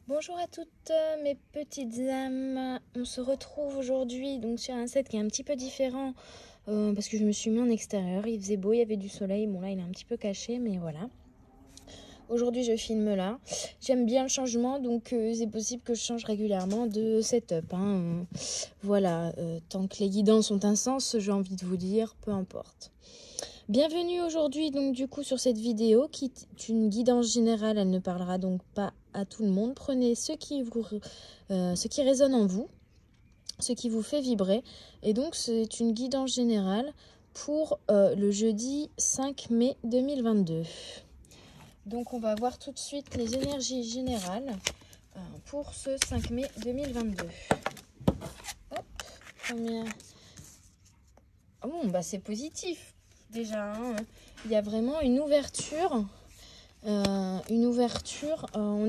Bonjour à toutes mes petites âmes, on se retrouve aujourd'hui donc sur un set qui est un petit peu différent parce que je me suis mis en extérieur, il faisait beau, il y avait du soleil, bon là il est un petit peu caché mais voilà. Aujourd'hui je filme là, j'aime bien le changement donc c'est possible que je change régulièrement de setup. Voilà, tant que les guidances ont un sens, j'ai envie de vous dire, peu importe. Bienvenue aujourd'hui donc du coup sur cette vidéo qui est une guidance générale, elle ne parlera donc pas à tout le monde. Prenez ce qui résonne en vous, ce qui vous fait vibrer, et donc c'est une guidance générale pour le jeudi 5 mai 2022. Donc on va voir tout de suite les énergies générales pour ce 5 mai 2022. Hop, première. Oh, bon, bah c'est positif. Déjà, il y a vraiment une ouverture. On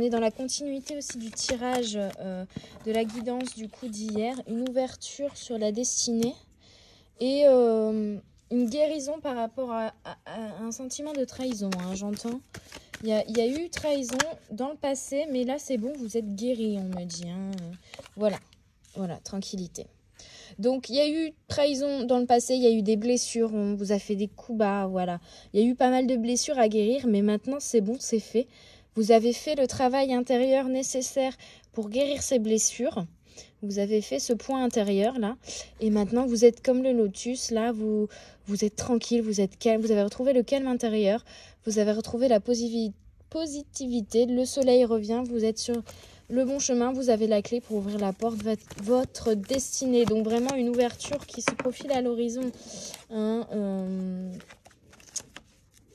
est dans la continuité aussi du tirage de la guidance du coup d'hier. Une ouverture sur la destinée et une guérison par rapport à un sentiment de trahison, j'entends. Il y a eu trahison dans le passé, mais là c'est bon, vous êtes guéri, on me dit. Voilà, tranquillité. Donc, il y a eu trahison dans le passé, il y a eu des blessures, on vous a fait des coups bas, voilà. Il y a eu pas mal de blessures à guérir, mais maintenant, c'est bon, c'est fait. Vous avez fait le travail intérieur nécessaire pour guérir ces blessures. Vous avez fait ce point intérieur, là. Et maintenant, vous êtes comme le lotus, là, vous êtes tranquille, vous êtes calme. Vous avez retrouvé le calme intérieur. Vous avez retrouvé la positivité. Le soleil revient, vous êtes sur le bon chemin, vous avez la clé pour ouvrir la porte de votre destinée. Donc vraiment une ouverture qui se profile à l'horizon.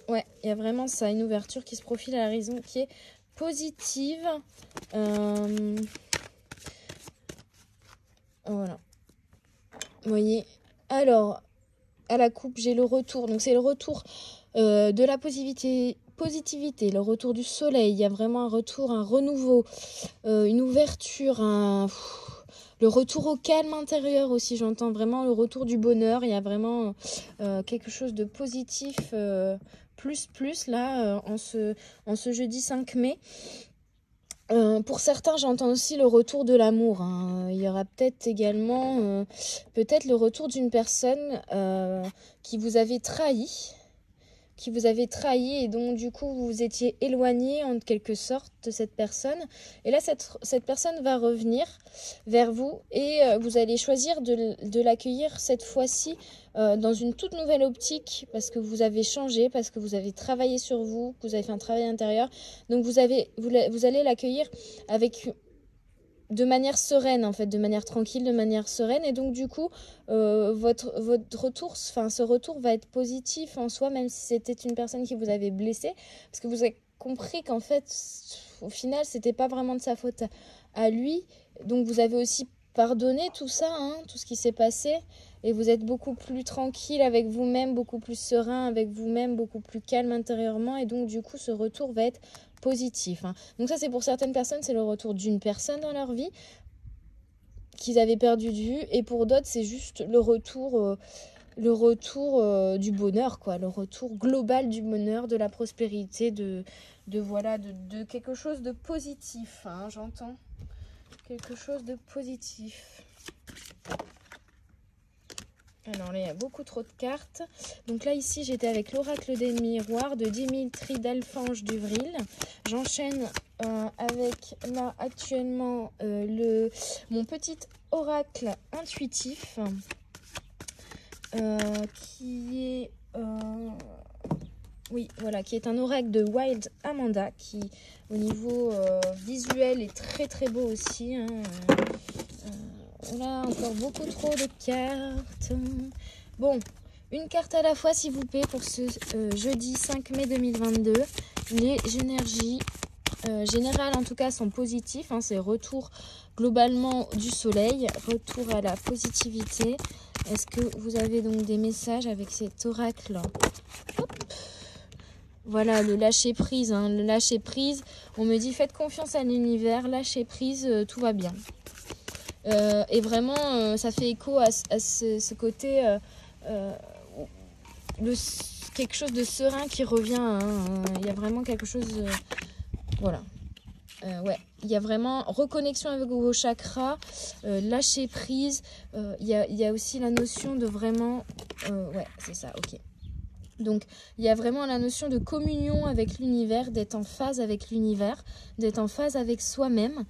Ouais, il y a vraiment ça, une ouverture qui se profile à l'horizon qui est positive. Voilà. Vous voyez. Alors, à la coupe, j'ai le retour. Donc c'est le retour de la positivité, le retour du soleil. Il y a vraiment un retour, un renouveau, une ouverture, le retour au calme intérieur aussi. J'entends vraiment le retour du bonheur. Il y a vraiment quelque chose de positif plus là en ce jeudi 5 mai. Pour certains, j'entends aussi le retour de l'amour. Il y aura peut-être également le retour d'une personne qui vous avait trahi. Et donc du coup vous vous étiez éloigné en quelque sorte de cette personne. Et là cette personne va revenir vers vous et vous allez choisir de l'accueillir cette fois-ci dans une toute nouvelle optique parce que vous avez changé, parce que vous avez travaillé sur vous, que vous avez fait un travail intérieur. Donc vous allez l'accueillir de manière sereine en fait, de manière tranquille, de manière sereine, et donc du coup votre retour, ce retour va être positif en soi, même si c'était une personne qui vous avait blessé, parce que vous avez compris qu'en fait au final c'était pas vraiment de sa faute à lui, donc vous avez aussi pardonné tout ça, tout ce qui s'est passé, et vous êtes beaucoup plus tranquille avec vous-même, beaucoup plus serein avec vous-même, beaucoup plus calme intérieurement, et donc du coup ce retour va être positif. Donc ça c'est pour certaines personnes, c'est le retour d'une personne dans leur vie qu'ils avaient perdu de vue, et pour d'autres c'est juste le retour du bonheur, quoi, le retour global du bonheur, de la prospérité, de quelque chose de positif, j'entends quelque chose de positif. Alors là, il y a beaucoup trop de cartes. Donc là, ici, j'étais avec l'oracle des miroirs de Dimitri d'Alphonse Duvril. J'enchaîne avec, là, actuellement, mon petit oracle intuitif qui est... qui est un oracle de Wild Amanda, qui, au niveau visuel, est très très beau aussi. On a encore beaucoup trop de cartes. Bon, une carte à la fois s'il vous plaît pour ce jeudi 5 mai 2022. Les énergies générales en tout cas sont positives. C'est retour globalement du soleil, retour à la positivité. Est-ce que vous avez donc des messages avec cet oracle? Hop. Voilà, le lâcher prise. Le lâcher prise, on me dit faites confiance à l'univers, lâcher prise, tout va bien. Et vraiment ça fait écho à ce côté quelque chose de serein qui revient, il y a vraiment quelque chose voilà. Ouais, il y a vraiment reconnexion avec vos chakras, lâcher prise. Il y a aussi la notion de vraiment... ouais, c'est ça, ok. Donc, il y a vraiment la notion de communion avec l'univers, d'être en phase avec l'univers, d'être en phase avec soi-même.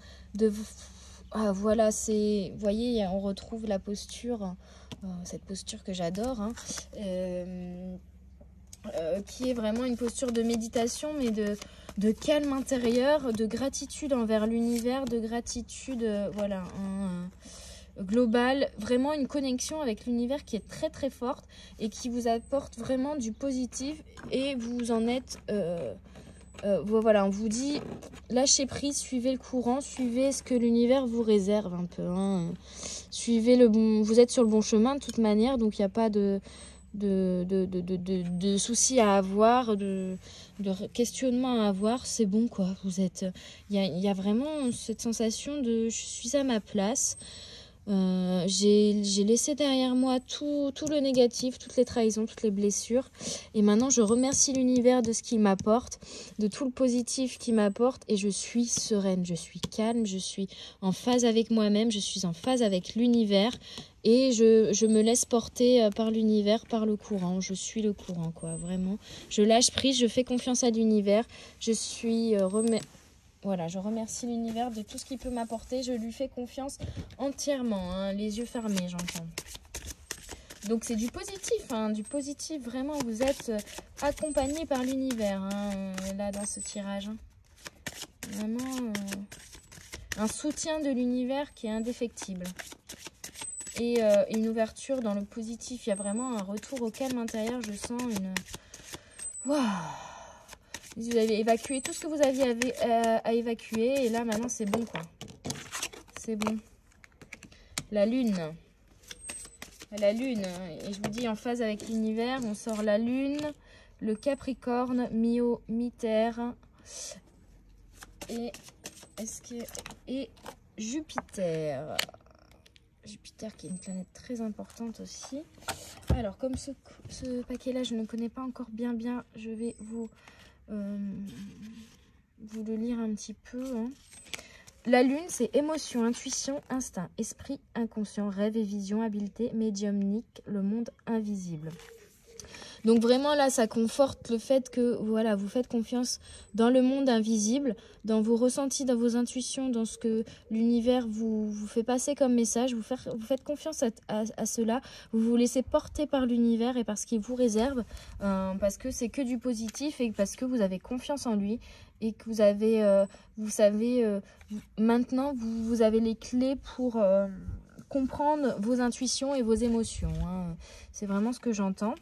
Ah, voilà, c'est... Vous voyez, on retrouve la posture, cette posture que j'adore, hein, qui est vraiment une posture de méditation, mais de calme intérieur, de gratitude envers l'univers, de gratitude, voilà, globale, vraiment une connexion avec l'univers qui est très très forte et qui vous apporte vraiment du positif et vous en êtes... voilà, on vous dit lâchez prise, suivez le courant, suivez ce que l'univers vous réserve un peu, hein. Suivez le bon, vous êtes sur le bon chemin de toute manière, donc il n'y a pas de soucis à avoir, de questionnement à avoir, c'est bon quoi. Vous êtes, il y a vraiment cette sensation de je suis à ma place. J'ai laissé derrière moi tout le négatif, toutes les trahisons, toutes les blessures. Et maintenant, je remercie l'univers de ce qu'il m'apporte, de tout le positif qu'il m'apporte. Et je suis sereine, je suis calme, je suis en phase avec moi-même, je suis en phase avec l'univers. Et je me laisse porter par l'univers, par le courant. Je suis le courant, quoi, vraiment. Je lâche prise, je fais confiance à l'univers. Je suis voilà, je remercie l'univers de tout ce qu'il peut m'apporter. Je lui fais confiance entièrement, hein, les yeux fermés, j'entends. Donc c'est du positif, hein, du positif. Vraiment, vous êtes accompagné par l'univers, hein, là, dans ce tirage. Hein. Vraiment, un soutien de l'univers qui est indéfectible. Et une ouverture dans le positif. Il y a vraiment un retour au calme intérieur. Je sens une... Waouh! Vous avez évacué tout ce que vous aviez à évacuer. Et là, maintenant, c'est bon, quoi. C'est bon. La lune. La lune. Et je vous dis, en phase avec l'univers, on sort la lune, le Capricorne, mi-eau, mi-terre. Et Jupiter. Jupiter qui est une planète très importante aussi. Alors, comme ce paquet-là, je ne connais pas encore bien, je vais vous le lire un petit peu. Hein. La lune, c'est émotion, intuition, instinct, esprit, inconscient, rêve et vision, habileté, médiumnique, le monde invisible. Donc vraiment là, ça conforte le fait que voilà, vous faites confiance dans le monde invisible, dans vos ressentis, dans vos intuitions, dans ce que l'univers vous fait passer comme message. Vous faites confiance à cela. Vous vous laissez porter par l'univers et par ce qu'il vous réserve, parce que c'est que du positif et parce que vous avez confiance en lui et que vous avez, vous savez, maintenant vous avez les clés pour comprendre vos intuitions et vos émotions. Hein. C'est vraiment ce que j'entends.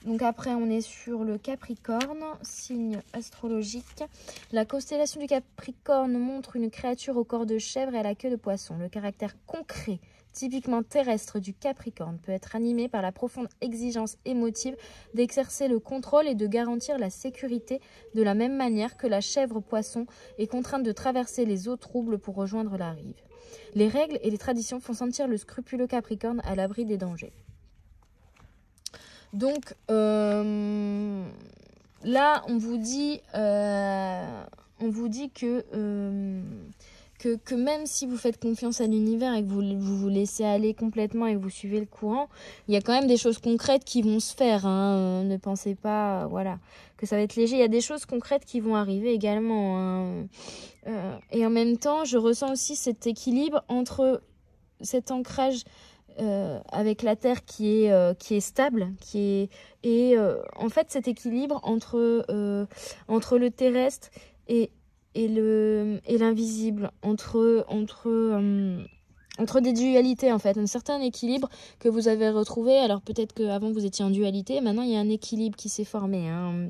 Donc après, on est sur le Capricorne, signe astrologique. La constellation du Capricorne montre une créature au corps de chèvre et à la queue de poisson. Le caractère concret, typiquement terrestre du Capricorne, peut être animé par la profonde exigence émotive d'exercer le contrôle et de garantir la sécurité, de la même manière que la chèvre-poisson est contrainte de traverser les eaux troubles pour rejoindre la rive. Les règles et les traditions font sentir le scrupuleux Capricorne à l'abri des dangers. Donc là, on vous dit que même si vous faites confiance à l'univers et que vous laissez aller complètement et que vous suivez le courant, il y a quand même des choses concrètes qui vont se faire. Hein. Ne pensez pas voilà, que ça va être léger. Il y a des choses concrètes qui vont arriver également. Hein. Et en même temps, je ressens aussi cet équilibre entre cet ancrage avec la terre qui est stable, en fait cet équilibre entre le terrestre et l'invisible, entre des dualités en fait, un certain équilibre que vous avez retrouvé. Alors peut-être qu'avant vous étiez en dualité, maintenant il y a un équilibre qui s'est formé. Hein.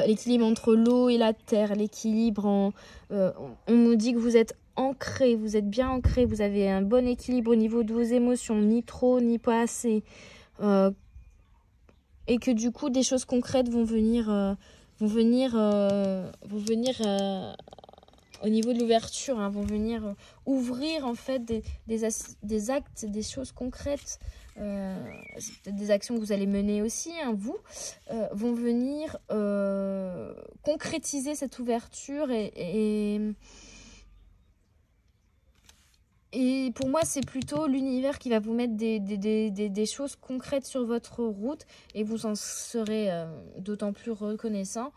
L'équilibre entre l'eau et la terre, l'équilibre on nous dit que vous êtes ancré, vous êtes bien ancré, vous avez un bon équilibre au niveau de vos émotions, ni trop, ni pas assez. Et que du coup, des choses concrètes vont venir au niveau de l'ouverture, hein, vont venir ouvrir en fait des actes, des choses concrètes, peut-être des actions que vous allez mener aussi, hein, vous, vont venir concrétiser cette ouverture et pour moi, c'est plutôt l'univers qui va vous mettre des choses concrètes sur votre route et vous en serez d'autant plus reconnaissant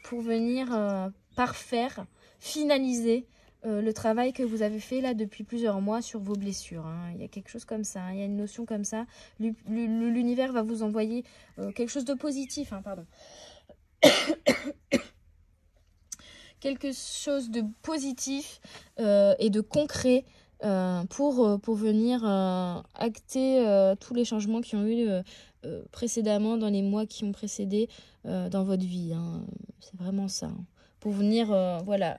pour venir parfaire, finaliser le travail que vous avez fait là depuis plusieurs mois sur vos blessures. Hein. Il y a quelque chose comme ça, hein. Il y a une notion comme ça. L'univers va vous envoyer quelque chose de positif, hein, pardon. Quelque chose de positif et de concret pour venir acter tous les changements qui ont eu précédemment dans les mois qui ont précédé dans votre vie. Hein. C'est vraiment ça. Hein. Pour venir, voilà,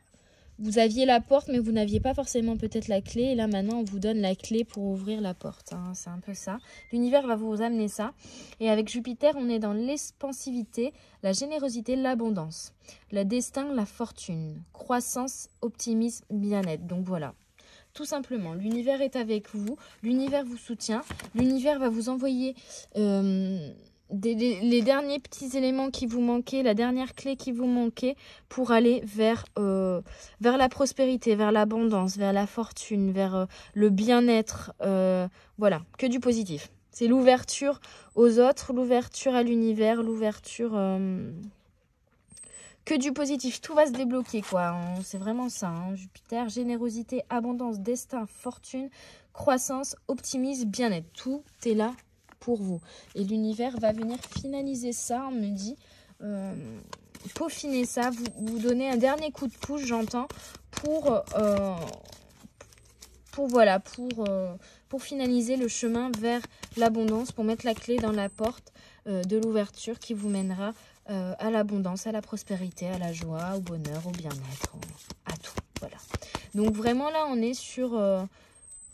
vous aviez la porte, mais vous n'aviez pas forcément peut-être la clé. Et là, maintenant, on vous donne la clé pour ouvrir la porte. Hein. C'est un peu ça. L'univers va vous amener ça. Et avec Jupiter, on est dans l'expansivité, la générosité, l'abondance, le destin, la fortune, croissance, optimisme, bien-être. Donc voilà. Tout simplement, l'univers est avec vous. L'univers vous soutient. L'univers va vous envoyer les derniers petits éléments qui vous manquaient, la dernière clé qui vous manquait pour aller vers la prospérité, vers l'abondance, vers la fortune, vers le bien-être. Voilà, que du positif. C'est l'ouverture aux autres, l'ouverture à l'univers, l'ouverture... que du positif. Tout va se débloquer, quoi. C'est vraiment ça. Hein. Jupiter, générosité, abondance, destin, fortune, croissance, optimisme, bien-être. Tout est là pour vous. Et l'univers va venir finaliser ça, on me dit, peaufiner ça, vous donner un dernier coup de pouce, j'entends, pour finaliser le chemin vers l'abondance, pour mettre la clé dans la porte de l'ouverture qui vous mènera à l'abondance, à la prospérité, à la joie, au bonheur, au bien-être, à tout. Voilà. Donc vraiment là, on est sur...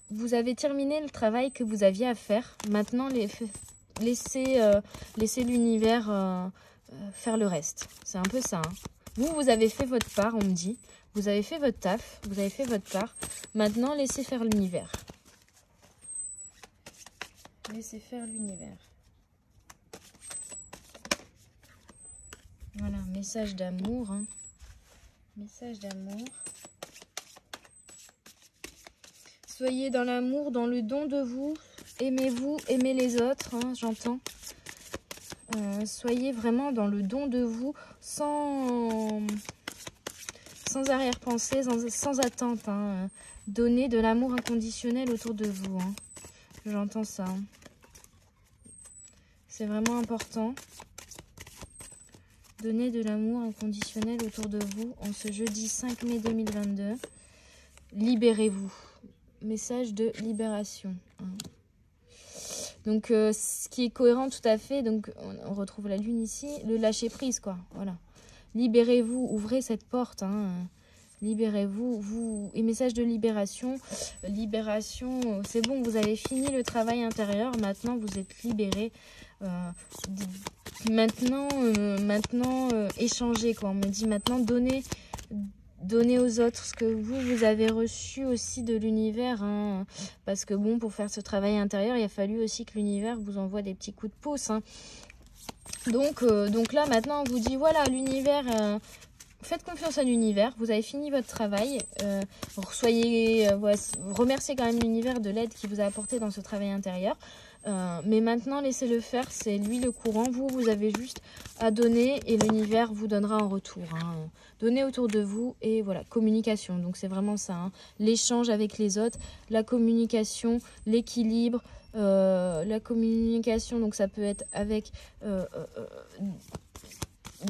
vous avez terminé le travail que vous aviez à faire. Maintenant, laissez l'univers faire le reste. C'est un peu ça. Hein. Vous avez fait votre part, on me dit. Vous avez fait votre taf. Vous avez fait votre part. Maintenant, laissez faire l'univers. Laissez faire l'univers. Voilà, message d'amour. Hein. Message d'amour. Soyez dans l'amour, dans le don de vous. Aimez-vous, aimez les autres, hein, j'entends. Soyez vraiment dans le don de vous, sans arrière-pensée, sans attente. Hein. Donnez de l'amour inconditionnel autour de vous. Hein. J'entends ça. Hein. C'est vraiment important. Donnez de l'amour inconditionnel autour de vous en ce jeudi 5 mai 2022. Libérez-vous. Message de libération. Hein. Donc, ce qui est cohérent tout à fait, donc on retrouve la lune ici, le lâcher prise, quoi. Voilà. Libérez-vous, ouvrez cette porte. Hein. Libérez-vous. Et message de libération. Libération, c'est bon, vous avez fini le travail intérieur. Maintenant, vous êtes libéré. Maintenant, échangez, quoi. On me dit maintenant, donnez aux autres ce que vous avez reçu aussi de l'univers. Hein. Parce que bon, pour faire ce travail intérieur, il a fallu aussi que l'univers vous envoie des petits coups de pouce. Hein. Donc là, maintenant, on vous dit, voilà, l'univers... faites confiance à l'univers, vous avez fini votre travail, remerciez quand même l'univers de l'aide qu'il vous a apporté dans ce travail intérieur. Mais maintenant, laissez-le faire, c'est lui le courant. Vous avez juste à donner et l'univers vous donnera en retour. Hein. Donnez autour de vous et voilà, communication. Donc, c'est vraiment ça. Hein. L'échange avec les autres, la communication, l'équilibre. La communication, donc ça peut être avec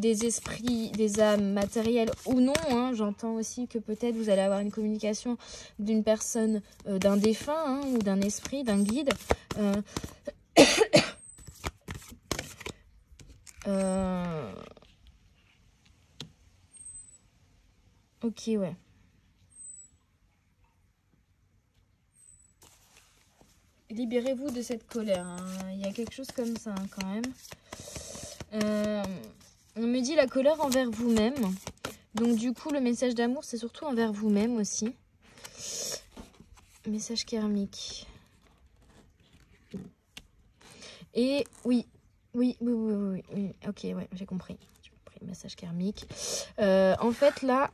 des esprits, des âmes matérielles ou non. Hein. J'entends aussi que peut-être vous allez avoir une communication d'une personne, d'un défunt hein, ou d'un esprit, d'un guide. Ok, ouais. Libérez-vous de cette colère. Hein. Il y a quelque chose comme ça hein, quand même. On me dit la colère envers vous-même. Donc du coup, le message d'amour, c'est surtout envers vous-même aussi. Message karmique. Et oui, ok, ouais, j'ai compris. Message karmique. En fait, là,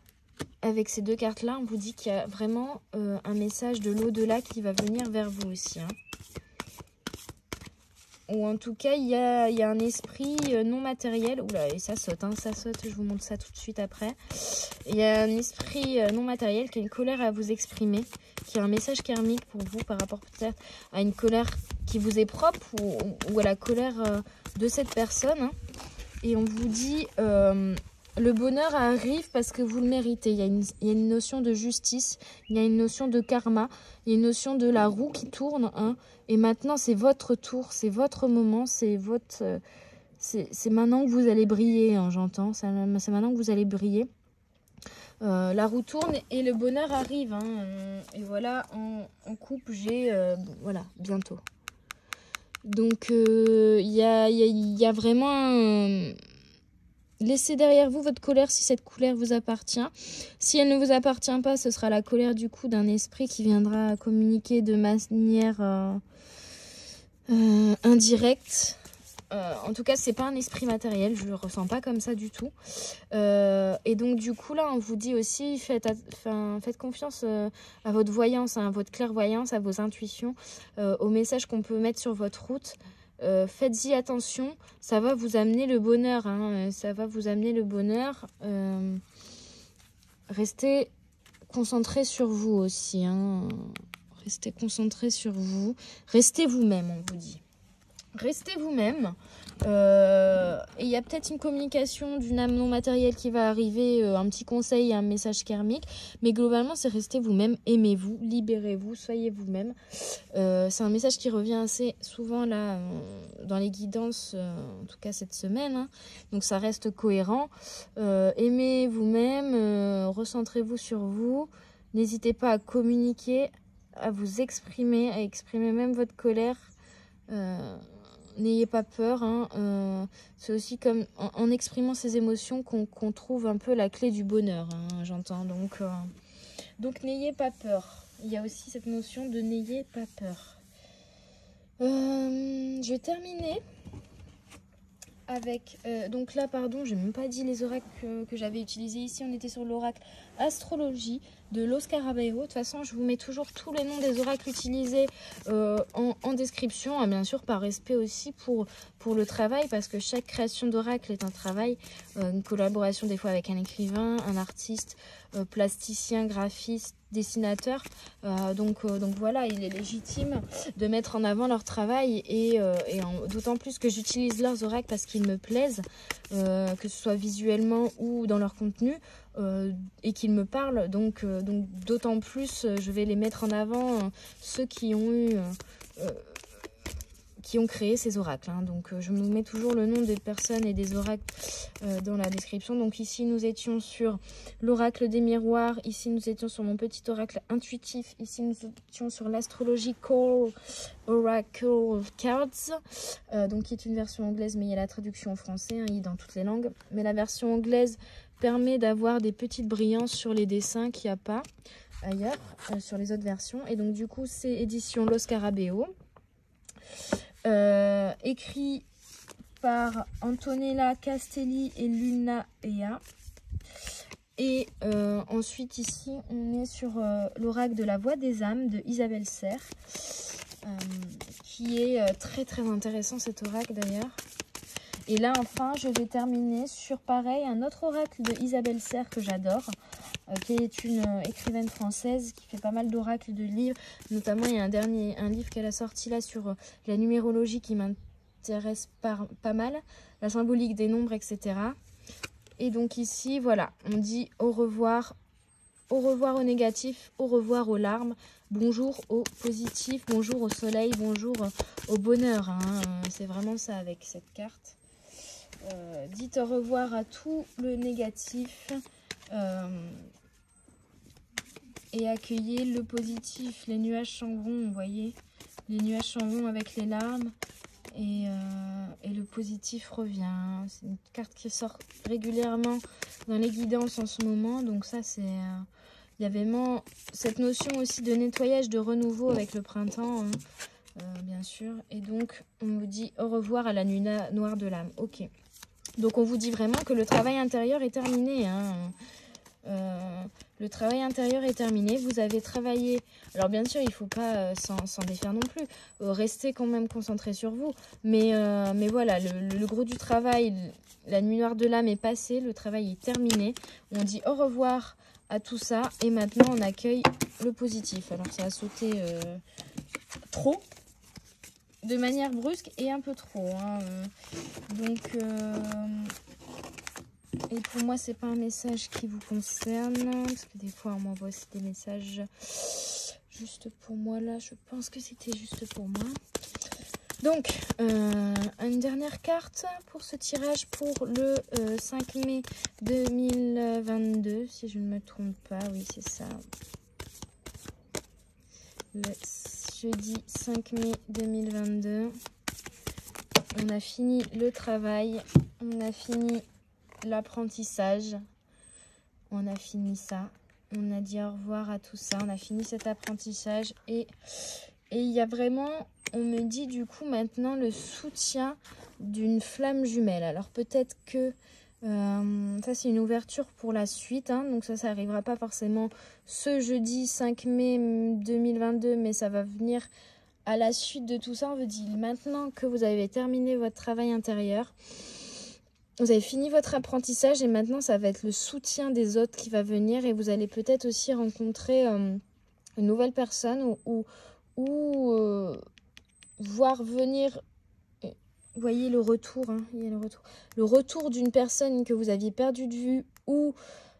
avec ces deux cartes-là, on vous dit qu'il y a vraiment un message de l'au-delà qui va venir vers vous aussi. Hein. Ou en tout cas, il y a un esprit non matériel. Oula, et ça saute, je vous montre ça tout de suite après. Il y a un esprit non matériel qui a une colère à vous exprimer, qui a un message karmique pour vous par rapport peut-être à une colère qui vous est propre ou à la colère de cette personne. Hein. Et on vous dit, le bonheur arrive parce que vous le méritez. Il y a une notion de justice, il y a une notion de karma, il y a une notion de la roue qui tourne. Hein, et maintenant, c'est votre tour, c'est votre moment, c'est maintenant que vous allez briller, hein, j'entends. C'est maintenant que vous allez briller. La roue tourne et le bonheur arrive. Hein, et voilà, en couple, j'ai voilà, bientôt. Donc, il y a vraiment... Laissez derrière vous votre colère si cette colère vous appartient. Si elle ne vous appartient pas, ce sera la colère du coup d'un esprit qui viendra communiquer de manière indirecte. En tout cas, c'est pas un esprit matériel, je le ressens pas comme ça du tout. Et donc du coup là, on vous dit aussi, faites confiance à votre voyance, à votre clairvoyance, à vos intuitions, aux messages qu'on peut mettre sur votre route. Faites-y attention, ça va vous amener le bonheur, hein, ça va vous amener le bonheur. Restez concentrés sur vous aussi, hein. Restez concentrés sur vous, restez vous-même, on vous dit. Restez vous-même. Et il y a peut-être une communication d'une âme non matérielle qui va arriver, un petit conseil, un message karmique. Mais globalement, c'est restez vous-même, aimez-vous, libérez-vous, soyez vous-même. C'est un message qui revient assez souvent là dans les guidances, en tout cas cette semaine. Hein. Donc ça reste cohérent. Aimez vous-même, recentrez-vous sur vous. N'hésitez pas à communiquer, à vous exprimer, à exprimer même votre colère. N'ayez pas peur, hein. C'est aussi comme en exprimant ces émotions qu'on trouve un peu la clé du bonheur, hein, j'entends. Donc n'ayez pas peur. Il y a aussi cette notion de n'ayez pas peur. Je vais terminer avec... donc là, pardon, je n'ai même pas dit les oracles que j'avais utilisés ici. On était sur l'oracle astrologie de Los Scarabeo. De toute façon, je vous mets toujours tous les noms des oracles utilisés en description. Hein, bien sûr, par respect aussi pour le travail, parce que chaque création d'oracle est un travail, une collaboration des fois avec un écrivain, un artiste, plasticien, graphiste, dessinateur. Donc voilà, il est légitime de mettre en avant leur travail et d'autant plus que j'utilise leurs oracles parce qu'ils me plaisent, que ce soit visuellement ou dans leur contenu, et qu'ils me parlent. Donc d'autant plus, je vais les mettre en avant, ceux qui ont créé ces oracles. Hein. Donc je vous mets toujours le nom des personnes et des oracles dans la description. Donc ici nous étions sur l'oracle des miroirs, ici nous étions sur mon petit oracle intuitif, ici nous étions sur l'astrological oracle cards, donc qui est une version anglaise, mais il y a la traduction en français, hein, il est dans toutes les langues. Mais la version anglaise permet d'avoir des petites brillances sur les dessins qu'il n'y a pas ailleurs, sur les autres versions. Et donc du coup c'est édition Los Scarabeo. Écrit par Antonella Castelli et Luna Ea. Et ensuite ici on est sur l'oracle de la voix des âmes de Isabelle Serre, qui est très très intéressant cet oracle d'ailleurs. Et là enfin je vais terminer sur pareil un autre oracle de Isabelle Serre que j'adore, qui est une écrivaine française qui fait pas mal d'oracles, de livres. Notamment il y a un livre qu'elle a sorti là sur la numérologie qui m'intéresse pas mal, la symbolique des nombres, etc. Et donc ici voilà, on dit au revoir au négatif, au revoir aux larmes, bonjour au positif, bonjour au soleil, bonjour au bonheur, hein. C'est vraiment ça avec cette carte. Dites au revoir à tout le négatif et accueillez le positif. Les nuages s'en vont, vous voyez, les nuages s'en vont avec les larmes et le positif revient. C'est une carte qui sort régulièrement dans les guidances en ce moment. Donc ça, c'est... il y a vraiment cette notion aussi de nettoyage, de renouveau avec le printemps, hein, bien sûr. Et donc, on vous dit au revoir à la nuit noire de l'âme. Ok. Donc, on vous dit vraiment que le travail intérieur est terminé, hein. Le travail intérieur est terminé. Vous avez travaillé. Alors bien sûr, il ne faut pas s'en défaire non plus. Restez quand même concentré sur vous. Mais voilà, le gros du travail, la nuit noire de l'âme est passée. Le travail est terminé. On dit au revoir à tout ça. Et maintenant, on accueille le positif. Alors ça a sauté trop, de manière brusque et un peu trop, hein. Donc... et pour moi, c'est pas un message qui vous concerne. Parce que des fois, on m'envoie aussi des messages juste pour moi. Là, je pense que c'était juste pour moi. Donc, une dernière carte pour ce tirage pour le 5 mai 2022. Si je ne me trompe pas, oui, c'est ça. Le jeudi 5 mai 2022. On a fini le travail. On a fini... l'apprentissage, on a fini ça, on a dit au revoir à tout ça, on a fini cet apprentissage et il y a vraiment, on me dit du coup maintenant le soutien d'une flamme jumelle. Alors peut-être que ça c'est une ouverture pour la suite, hein, donc ça arrivera pas forcément ce jeudi 5 mai 2022, mais ça va venir à la suite de tout ça. On vous dit maintenant que vous avez terminé votre travail intérieur, vous avez fini votre apprentissage et maintenant, ça va être le soutien des autres qui va venir. Et vous allez peut-être aussi rencontrer une nouvelle personne ou voir venir... Vous voyez le retour, hein, il y a le retour. Le retour d'une personne que vous aviez perdu de vue ou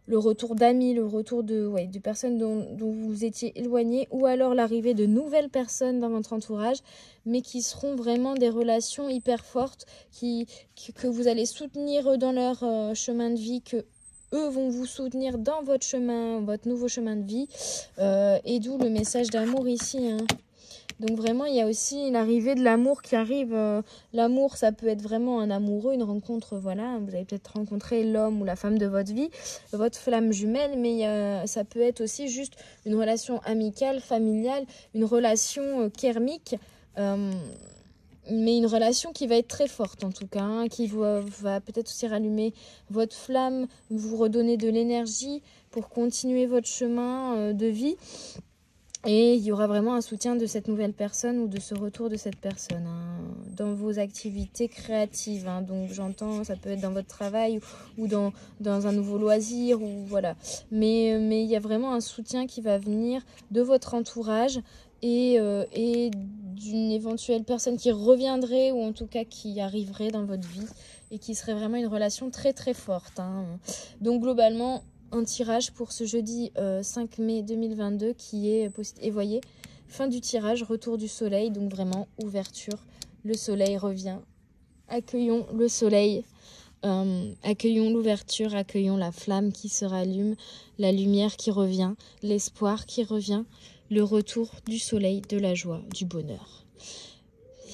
le retour d'amis, le retour de personnes dont vous étiez éloigné, ou alors l'arrivée de nouvelles personnes dans votre entourage, mais qui seront vraiment des relations hyper fortes, que vous allez soutenir dans leur chemin de vie, que eux vont vous soutenir dans votre chemin, votre nouveau chemin de vie, et d'où le message d'amour ici, hein. Donc vraiment, il y a aussi l'arrivée de l'amour qui arrive. L'amour, ça peut être vraiment un amoureux, une rencontre, voilà. Vous avez peut-être rencontré l'homme ou la femme de votre vie, votre flamme jumelle, mais ça peut être aussi juste une relation amicale, familiale, une relation karmique, mais une relation qui va être très forte en tout cas, hein, qui va peut-être aussi rallumer votre flamme, vous redonner de l'énergie pour continuer votre chemin de vie. Et il y aura vraiment un soutien de cette nouvelle personne ou de ce retour de cette personne, hein, dans vos activités créatives, hein. Donc j'entends, ça peut être dans votre travail ou dans un nouveau loisir, ou voilà. Mais il y a vraiment un soutien qui va venir de votre entourage et d'une éventuelle personne qui reviendrait ou en tout cas qui arriverait dans votre vie et qui serait vraiment une relation très très forte, hein. Donc globalement... un tirage pour ce jeudi 5 mai 2022 qui est possible. Et voyez, fin du tirage, retour du soleil, donc vraiment ouverture. Le soleil revient. Accueillons le soleil, accueillons l'ouverture, accueillons la flamme qui se rallume, la lumière qui revient, l'espoir qui revient, le retour du soleil, de la joie, du bonheur.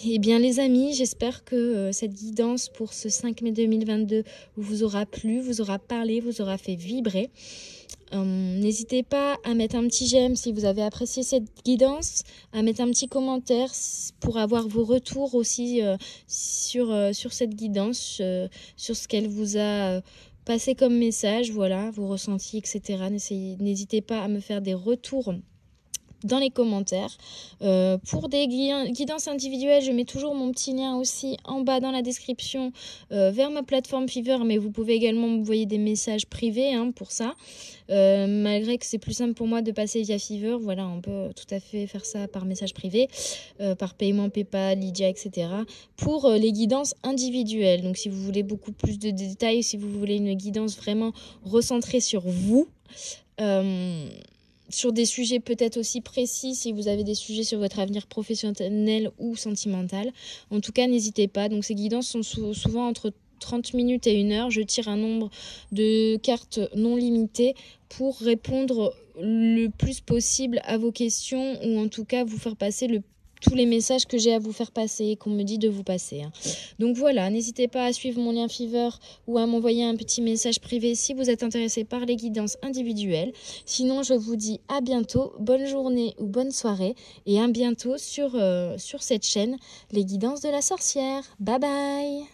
Eh bien les amis, j'espère que cette guidance pour ce 5 mai 2022 vous aura plu, vous aura parlé, vous aura fait vibrer. N'hésitez pas à mettre un petit j'aime si vous avez apprécié cette guidance, à mettre un petit commentaire pour avoir vos retours aussi sur cette guidance, sur ce qu'elle vous a passé comme message, voilà, vos ressentis, etc. N'hésitez pas à me faire des retours dans les commentaires. Pour des guidances individuelles, je mets toujours mon petit lien aussi en bas dans la description vers ma plateforme Fiverr, mais vous pouvez également m'envoyer des messages privés, hein, pour ça. Malgré que c'est plus simple pour moi de passer via Fiverr, voilà, on peut tout à fait faire ça par message privé, par paiement PayPal, Lydia, etc. pour les guidances individuelles. Donc si vous voulez beaucoup plus de détails, si vous voulez une guidance vraiment recentrée sur vous, sur des sujets peut-être aussi précis, si vous avez des sujets sur votre avenir professionnel ou sentimental. En tout cas, n'hésitez pas. Donc ces guidances sont souvent entre 30 minutes et 1 heure. Je tire un nombre de cartes non limité pour répondre le plus possible à vos questions, ou en tout cas vous faire passer le tous les messages que j'ai à vous faire passer et qu'on me dit de vous passer. Hein. Donc voilà, n'hésitez pas à suivre mon lien Fiverr ou à m'envoyer un petit message privé si vous êtes intéressé par les guidances individuelles. Sinon, je vous dis à bientôt, bonne journée ou bonne soirée et à bientôt sur cette chaîne, les guidances de la sorcière. Bye bye!